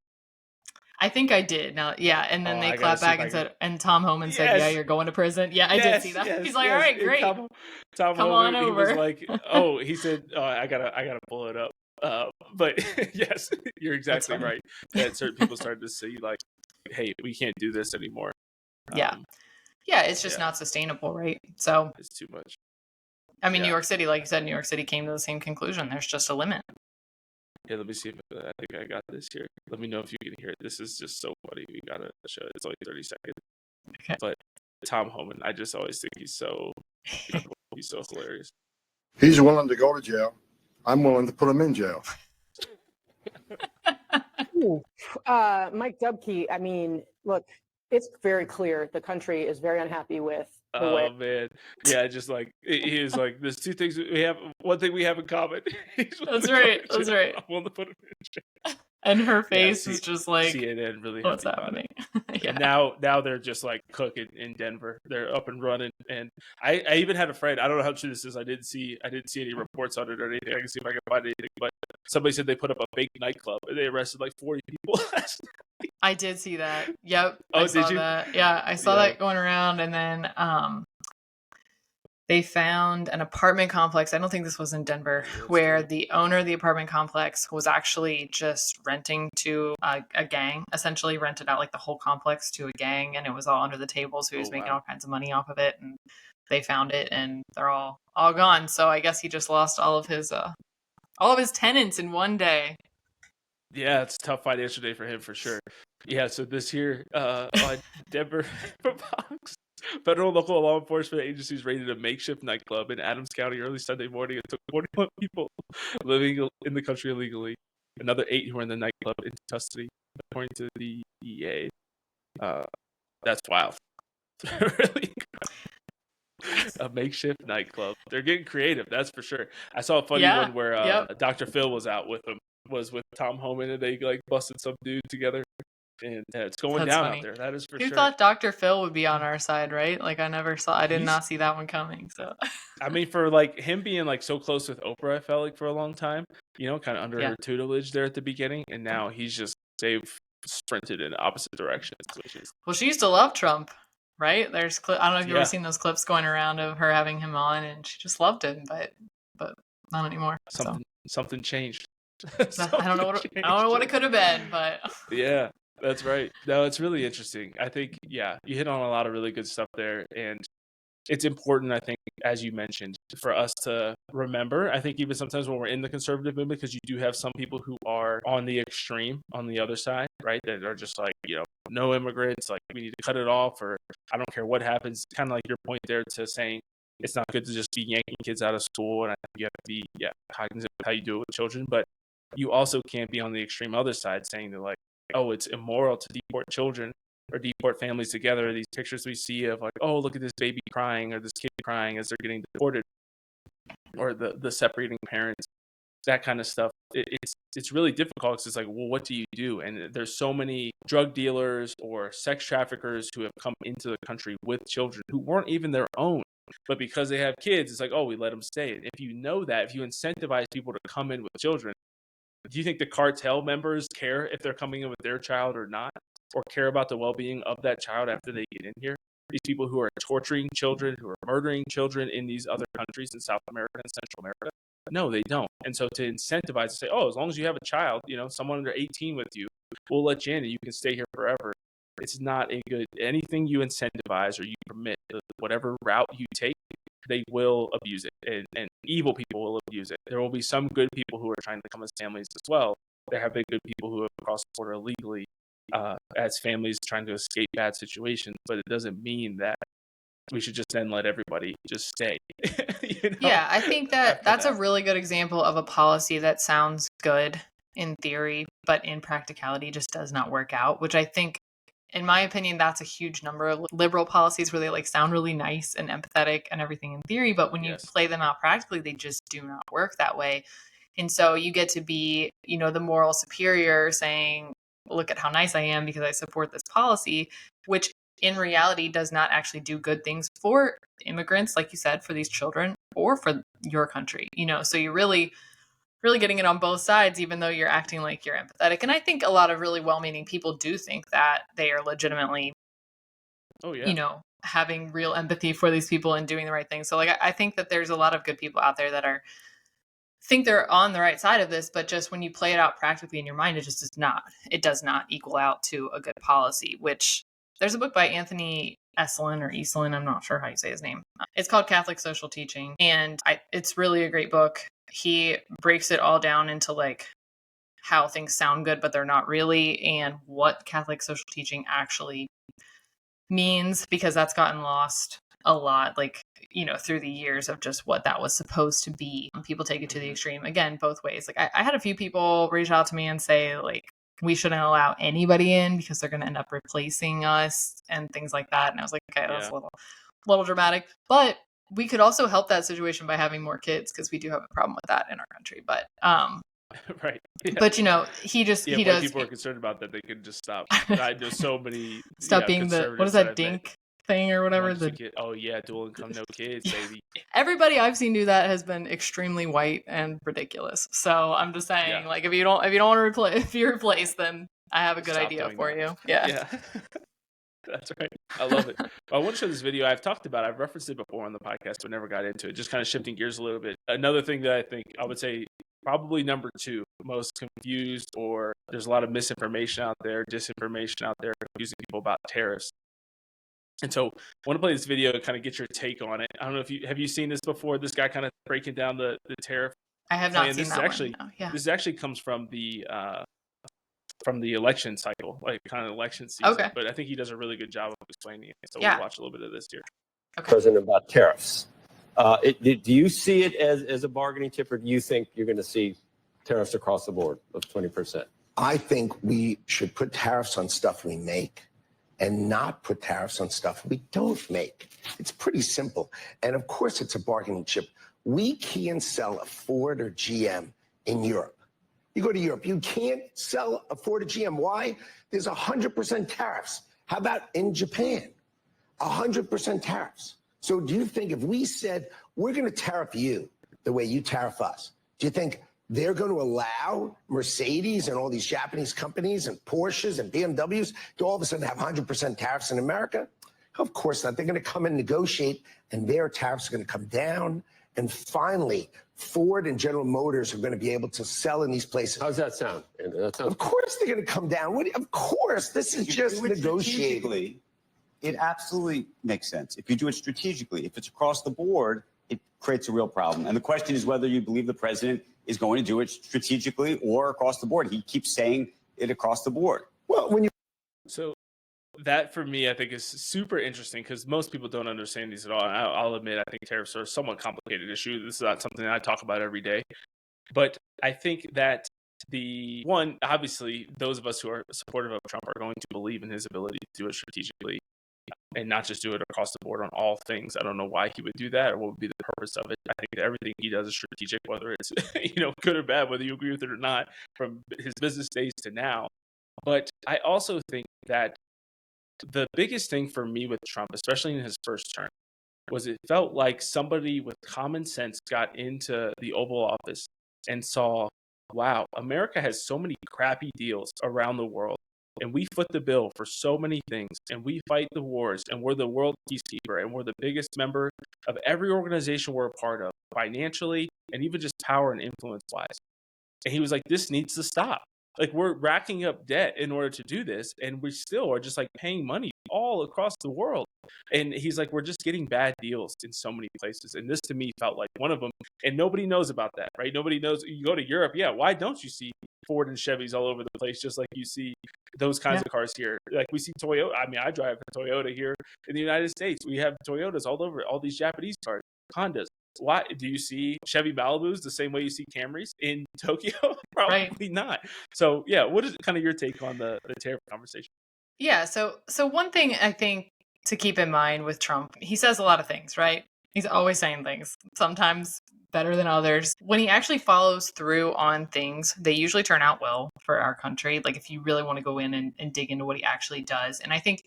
I think I did. Now, yeah, and then they clapped back and said, and Tom Homan said, "Yeah, you're going to prison." Yeah, I did see that. Yes, he's like, "All right, great, Tom come Homan, on over." He was like, "Oh," he said, "I gotta pull it up." But yes, you're exactly right. That certain people started to say like, "Hey, we can't do this anymore." Yeah, it's just not sustainable, right? So it's too much. I mean, New York City, like you said, New York City came to the same conclusion. There's just a limit. Yeah, let me see if I think I got this here. Let me know if you can hear it. This is just so funny. We gotta show it. It's only 30 seconds. Okay. But Tom Homan, I just always think he's so hilarious. He's willing to go to jail. I'm willing to put him in jail. Mike Dubke, I mean, look, it's very clear the country is very unhappy with the way. Oh man, yeah, just like he is like, there's two things we have. One thing we have in common. That's right. That's right. I'm willing to put him in jail. And her face is just like, CNN really what's happening? And now they're just like cooking in Denver. They're up and running. And I even had a friend. I don't know how true this is. I didn't see any reports on it or anything. I can see if I can find anything. But somebody said they put up a fake nightclub and they arrested like 40 people last night. I did see that. Yep. Oh, I saw did you? That. Yeah, I saw that going around. And then they found an apartment complex. I don't think this was in Denver, where the owner of the apartment complex was actually just renting to a gang, essentially rented out like the whole complex to a gang, and it was all under the table. So he was making all kinds of money off of it, and they found it, and they're all gone. So I guess he just lost all of his tenants in one day. Yeah, it's a tough financial day for him for sure. Yeah, so this year on Denver Fox, federal and local law enforcement agencies raided a makeshift nightclub in Adams County early Sunday morning and took 41 people living in the country illegally. Another 8 who were in the nightclub into custody. according to the DEA. That's wild. Really, a makeshift nightclub. They're getting creative, that's for sure. I saw a funny one where Dr. Phil was out with them, was with Tom Homan, and they like busted some dude together. And it's going down out there. That is for sure. Who thought Dr. Phil would be on our side, right? Like I did not see that one coming. So I mean, for like him being like so close with Oprah, I felt like for a long time, kind of under her tutelage there at the beginning, and now they've sprinted in opposite directions, which is. Well, she used to love Trump, right? I don't know if you've ever seen those clips going around of her having him on, and she just loved him, but not anymore. Something changed. I don't know what it could have been, but yeah. That's right. No, it's really interesting. I think, you hit on a lot of really good stuff there. And it's important, I think, as you mentioned, for us to remember. I think even sometimes when we're in the conservative movement, because you do have some people who are on the extreme, on the other side, right? That are just like, no immigrants, like we need to cut it off, or I don't care what happens. Kind of like your point there to saying it's not good to just be yanking kids out of school. And I think you have to be, cognizant of how you do it with children. But you also can't be on the extreme other side saying that, like, oh, it's immoral to deport children or deport families together. These pictures we see of like, oh, look at this baby crying or this kid crying as they're getting deported, or the separating parents, that kind of stuff. It's really difficult because it's like, well, what do you do? And there's so many drug dealers or sex traffickers who have come into the country with children who weren't even their own. But because they have kids, it's like, oh, we let them stay. If you know that, if you incentivize people to come in with children, do you think the cartel members care if they're coming in with their child or not, or care about the well-being of that child after they get in here? These people who are torturing children, who are murdering children in these other countries in South America and Central America, no, they don't. And so to incentivize to say, oh, as long as you have a child, someone under 18 with you, we'll let you in and you can stay here forever. It's not a good, anything you incentivize or you permit, whatever route you take, they will abuse it, and evil people will abuse it. There will be some good people who are trying to come as families as well. There have been good people who have crossed the border illegally as families trying to escape bad situations, but it doesn't mean that we should just then let everybody just stay. Yeah, I think that's a really good example of a policy that sounds good in theory, but in practicality just does not work out, which I think, in my opinion, that's a huge number of liberal policies where they like sound really nice and empathetic and everything in theory, but when you play them out practically, they just do not work that way. And so you get to be, the moral superior saying, look at how nice I am because I support this policy, which in reality does not actually do good things for immigrants, like you said, for these children or for your country, so you're really getting it on both sides, even though you're acting like you're empathetic. And I think a lot of really well-meaning people do think that they are legitimately, having real empathy for these people and doing the right thing. So like, I think that there's a lot of good people out there that think they're on the right side of this, but just when you play it out practically in your mind, it does not equal out to a good policy, which there's a book by Anthony Esolen, I'm not sure how you say his name. It's called Catholic Social Teaching. And it's really a great book. He breaks it all down into like how things sound good, but they're not really, and what Catholic social teaching actually means, because that's gotten lost a lot, like, through the years of just what that was supposed to be. People take it to the extreme, again, both ways. Like I had a few people reach out to me and say like, we shouldn't allow anybody in because they're going to end up replacing us and things like that. And I was like, okay, that's a little dramatic, but we could also help that situation by having more kids, because we do have a problem with that in our country. But right. Yeah. But he does. People are concerned about that. They could just stop. I know so many. Stop being what is that dink thing or whatever? Dual income, no kids, baby. Everybody I've seen do that has been extremely white and ridiculous. So I'm just saying, like, if you don't want to replace, if you replace, then I have a good idea for you. Yeah. That's right. I love it. I want to show this video I've referenced it before on the podcast, but never got into it. Just kind of shifting gears a little bit. Another thing that I think I would say probably number 2, most confused, or there's a lot of misinformation out there, disinformation out there, confusing people about tariffs. And so I want to play this video to kind of get your take on it. I don't know if have you seen this before? This guy kind of breaking down the tariff. I have not seen that one. This actually comes from the election cycle, like kind of election season. Okay. But I think he does a really good job of explaining it. So we'll watch a little bit of this here. Okay. President, about tariffs. Do you see it as a bargaining chip, or do you think you're going to see tariffs across the board of 20%? I think we should put tariffs on stuff we make and not put tariffs on stuff we don't make. It's pretty simple. And of course, it's a bargaining chip. We can't sell a Ford or GM in Europe. You go to Europe, you can't sell a Ford or GM. Why? There's 100% tariffs. How about in Japan? 100% tariffs. So do you think if we said, we're going to tariff you the way you tariff us, do you think they're going to allow Mercedes and all these Japanese companies and Porsches and BMWs to all of a sudden have 100% tariffs in America? Of course not. They're going to come and negotiate, and their tariffs are going to come down. And finally, Ford and General Motors are going to be able to sell in these places. How's that sound? Of course they're going to come down. Of course. This is just negotiating. It absolutely makes sense. If you do it strategically, if it's across the board, it creates a real problem. And the question is whether you believe the president is going to do it strategically or across the board. He keeps saying it across the board. Well, So that for me, I think is super interesting because most people don't understand these at all. And I'll admit, I think tariffs are a somewhat complicated issue. This is not something that I talk about every day. But I think that obviously, those of us who are supportive of Trump are going to believe in his ability to do it strategically and not just do it across the board on all things. I don't know why he would do that or what would be the purpose of it. I think that everything he does is strategic, whether it's good or bad, whether you agree with it or not, from his business days to now. But I also think that the biggest thing for me with Trump, especially in his first term, was it felt like somebody with common sense got into the Oval Office and saw, wow, America has so many crappy deals around the world. And we foot the bill for so many things, and we fight the wars, and we're the world peacekeeper, and we're the biggest member of every organization we're a part of, financially, and even just power and influence-wise. And he was like, this needs to stop. Like, we're racking up debt in order to do this, and we still are just like paying money all across the world. And he's like, we're just getting bad deals in so many places. And this to me felt like one of them. And nobody knows about that, right? Nobody knows. You go to Europe, yeah, why don't you see Ford and Chevys all over the place, just like you see those kinds of cars here? Like we see Toyota. I mean, I drive a Toyota here in the United States. We have Toyotas all over, all these Japanese cars, Hondas. Why do you see Chevy Malibus the same way you see Camrys in Tokyo? Probably not. So yeah, what is kind of your take on the tariff conversation? Yeah. So one thing I think to keep in mind with Trump, he says a lot of things, right? He's always saying things, sometimes better than others. When he actually follows through on things, they usually turn out well for our country. Like if you really want to go in and dig into what he actually does. And I think,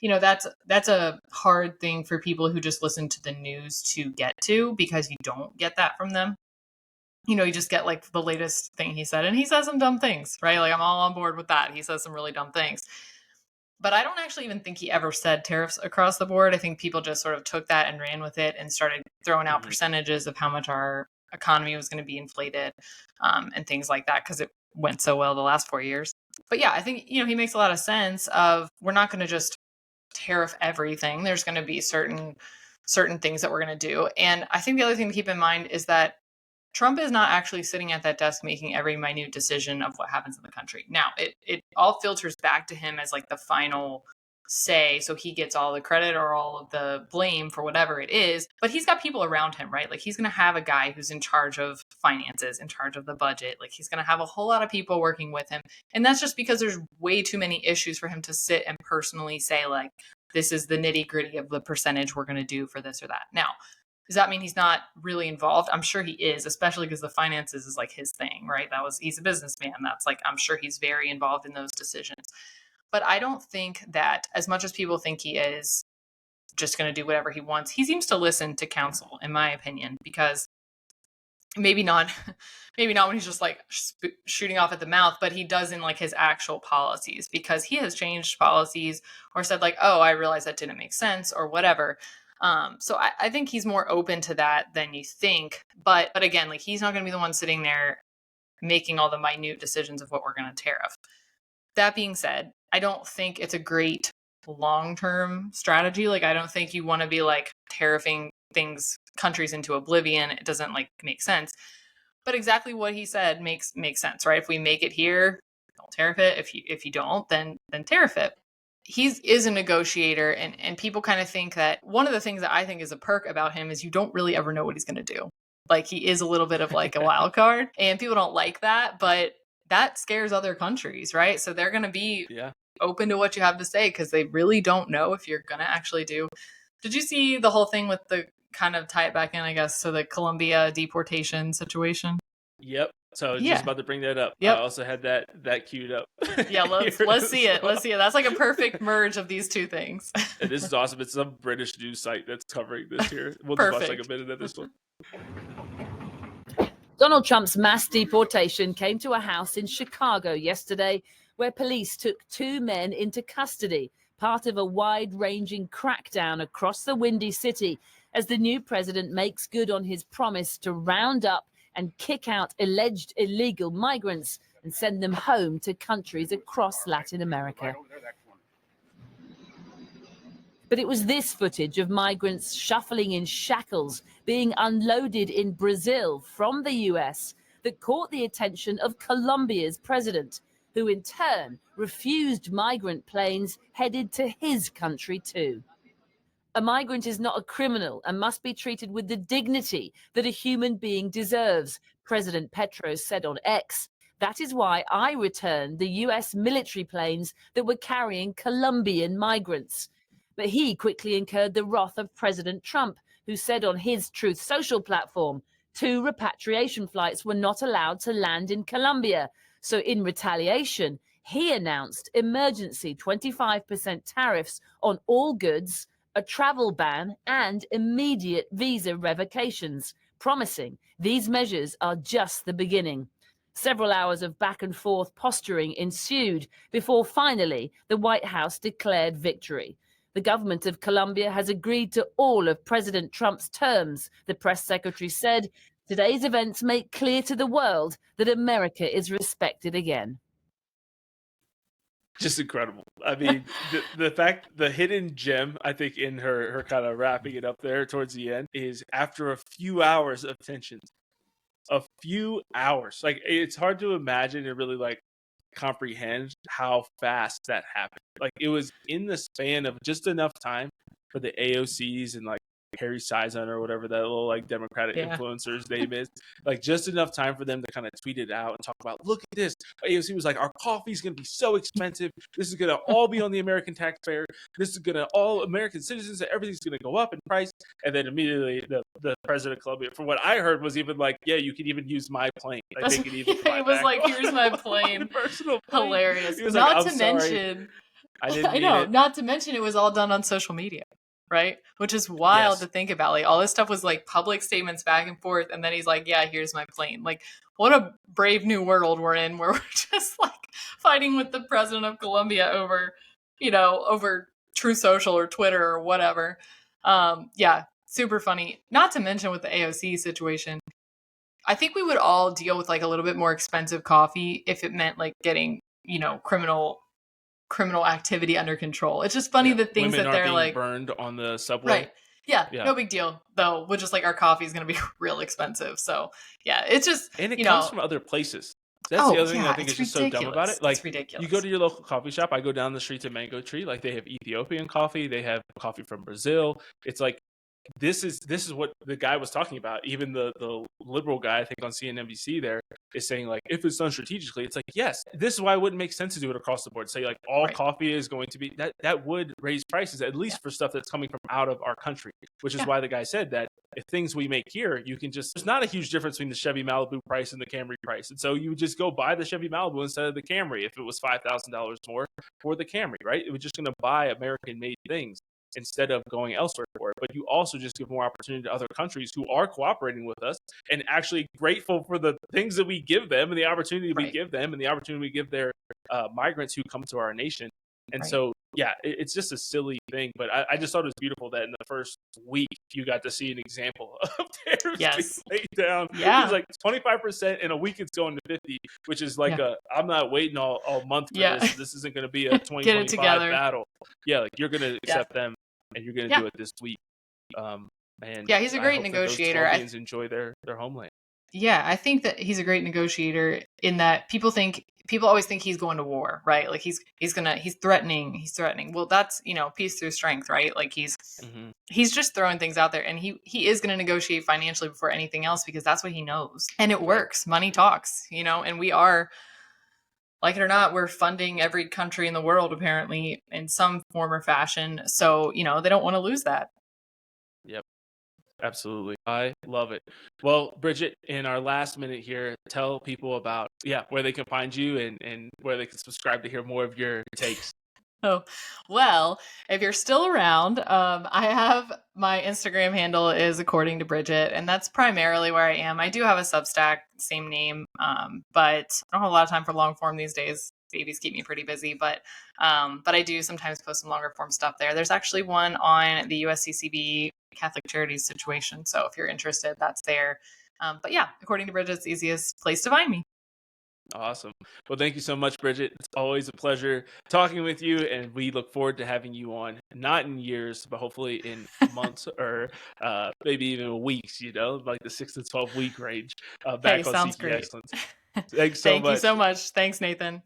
that's a hard thing for people who just listen to the news to get to, because you don't get that from them. You just get like the latest thing he said, and he says some dumb things, right? Like I'm all on board with that. He says some really dumb things. But I don't actually even think he ever said tariffs across the board. I think people just sort of took that and ran with it and started throwing out percentages of how much our economy was going to be inflated and things like that, because it went so well the last 4 years. But yeah, I think, he makes a lot of sense of, we're not going to just tariff everything. There's going to be certain things that we're going to do. And I think the other thing to keep in mind is that Trump is not actually sitting at that desk making every minute decision of what happens in the country. Now, it all filters back to him as like the final say, so he gets all the credit or all of the blame for whatever it is. But he's got people around him, right? Like he's going to have a guy who's in charge of finances, in charge of the budget. Like he's going to have a whole lot of people working with him. And that's just because there's way too many issues for him to sit and personally say, like, this is the nitty gritty of the percentage we're going to do for this or that. Now, does that mean he's not really involved? I'm sure he is, especially because the finances is like his thing, right? He's a businessman. That's like, I'm sure he's very involved in those decisions. But I don't think that, as much as people think he is just going to do whatever he wants, he seems to listen to counsel, in my opinion, because maybe not when he's just like shooting off at the mouth, but he does in like his actual policies, because he has changed policies or said like, oh, I realized that didn't make sense or whatever. So I think he's more open to that than you think. But again, like he's not going to be the one sitting there making all the minute decisions of what we're going to tariff. That being said, I don't think it's a great long-term strategy. Like, I don't think you want to be like tariffing countries into oblivion. It doesn't like make sense. But exactly what he said makes sense, right? If we make it here, don't tariff it. If you don't, then tariff it. He is a negotiator, and people kind of think that one of the things that I think is a perk about him is you don't really ever know what he's going to do. Like he is a little bit of like a wild card, and people don't like that, but that scares other countries, right? So they're going to be open to what you have to say because they really don't know if you're going to actually do. Did you see the whole thing with the kind of tie it back in, I guess, so the Colombia deportation situation? Yep. So I was just about to bring that up. Yep. I also had that queued up. Yeah, let's see it. Let's see it. That's like a perfect merge of these two things. And this is awesome. It's some British news site that's covering this here. We'll just watch like a minute of this one. Donald Trump's mass deportation came to a house in Chicago yesterday where police took 2 men into custody, part of a wide-ranging crackdown across the Windy City as the new president makes good on his promise to round up and kick out alleged illegal migrants and send them home to countries across Latin America. But it was this footage of migrants shuffling in shackles being unloaded in Brazil from the US that caught the attention of Colombia's president, who in turn refused migrant planes headed to his country too. A migrant is not a criminal and must be treated with the dignity that a human being deserves, President Petro said on X. That is why I returned the US military planes that were carrying Colombian migrants. But he quickly incurred the wrath of President Trump, who said on his Truth Social platform, 2 repatriation flights were not allowed to land in Colombia. So in retaliation, he announced emergency 25% tariffs on all goods, a travel ban and immediate visa revocations, promising these measures are just the beginning. Several hours of back and forth posturing ensued before finally the White House declared victory. The government of Colombia has agreed to all of President Trump's terms, the press secretary said. Today's events make clear to the world that America is respected again. Just incredible. I mean, the hidden gem, I think, in her kind of wrapping it up there towards the end is after a few hours of tensions, a few hours. Like, it's hard to imagine and really like comprehend how fast that happened. Like, it was in the span of just enough time for the AOCs and like Harry Sison or whatever that little like Democratic influencer's name is, like just enough time for them to kind of tweet it out and talk about, look at this. AOC was like, our coffee's going to be so expensive. This is going to all be on the American taxpayer. This is going to all American citizens. Everything's going to go up in price. And then immediately the president of Colombia, from what I heard, was even like, yeah, you can even use my plane. Like, they can even it was like, here's my plane. Personal plane. Hilarious. Not like, to mention, not to mention it was all done on social media. Right? Which is wild to think about. Like, all this stuff was like public statements back and forth. And then he's like, yeah, here's my plane. Like, what a brave new world we're in where we're just like fighting with the president of Colombia over, over True Social or Twitter or whatever. Super funny. Not to mention with the AOC situation, I think we would all deal with like a little bit more expensive coffee if it meant like getting, criminal activity under control. It's just funny the things Women that they're like burned on the subway. Right. Yeah, no big deal though. We're just like, our coffee is going to be real expensive. So yeah, it's just, and it comes from other places. That's the other thing I think is just so dumb about it. Like, you go to your local coffee shop. I go down the street to Mango Tree. Like, they have Ethiopian coffee. They have coffee from Brazil. It's like, this is what the guy was talking about. Even the liberal guy, I think on CNBC there, is saying like, if it's done strategically, it's like, yes, this is why it wouldn't make sense to do it across the board. Say like all coffee is going to be that would raise prices, at least for stuff that's coming from out of our country, which is why the guy said that if things we make here, you can just, there's not a huge difference between the Chevy Malibu price and the Camry price. And so you would just go buy the Chevy Malibu instead of the Camry if it was $5,000 more for the Camry, right? It was just going to buy American made things instead of going elsewhere for it. But you also just give more opportunity to other countries who are cooperating with us and actually grateful for the things that we give them and the opportunity we give them and the opportunity we give their migrants who come to our nation. And so, it's just a silly thing. But I just thought it was beautiful that in the first week, you got to see an example of tariffs being laid down. It's like 25%. In a week, it's going to 50, which is like I'm not waiting all month for this. This isn't going to be a 2025 battle. Yeah, like, you're going to accept them and you're going to do it this week. He's a great negotiator. Colombians enjoy their homeland. Yeah, I think that he's a great negotiator in that people always think he's going to war, right? Like he's threatening. Well, that's, peace through strength, right? Like he's just throwing things out there, and he is going to negotiate financially before anything else because that's what he knows. And it works. Money talks, and we are like it or not, we're funding every country in the world apparently in some form or fashion. So, they don't want to lose that. Yep. Absolutely. I love it. Well, Bridget, in our last minute here, tell people about, where they can find you and where they can subscribe to hear more of your takes. Oh, well, if you're still around, I have my Instagram handle is according to Bridget, and that's primarily where I am. I do have a Substack, same name, but I don't have a lot of time for long form these days. Babies keep me pretty busy, but I do sometimes post some longer form stuff there. There's actually one on the USCCB Catholic Charities situation, so if you're interested, that's there. But yeah, according to Bridget's the easiest place to find me. Awesome. Well, thank you so much, Bridget. It's always a pleasure talking with you, and we look forward to having you on, not in years, but hopefully in months or maybe even weeks, like the 6 to 12 week range back on sounds CP great. Excellence. Thanks so much. Thank you so much. Thanks, Nathan.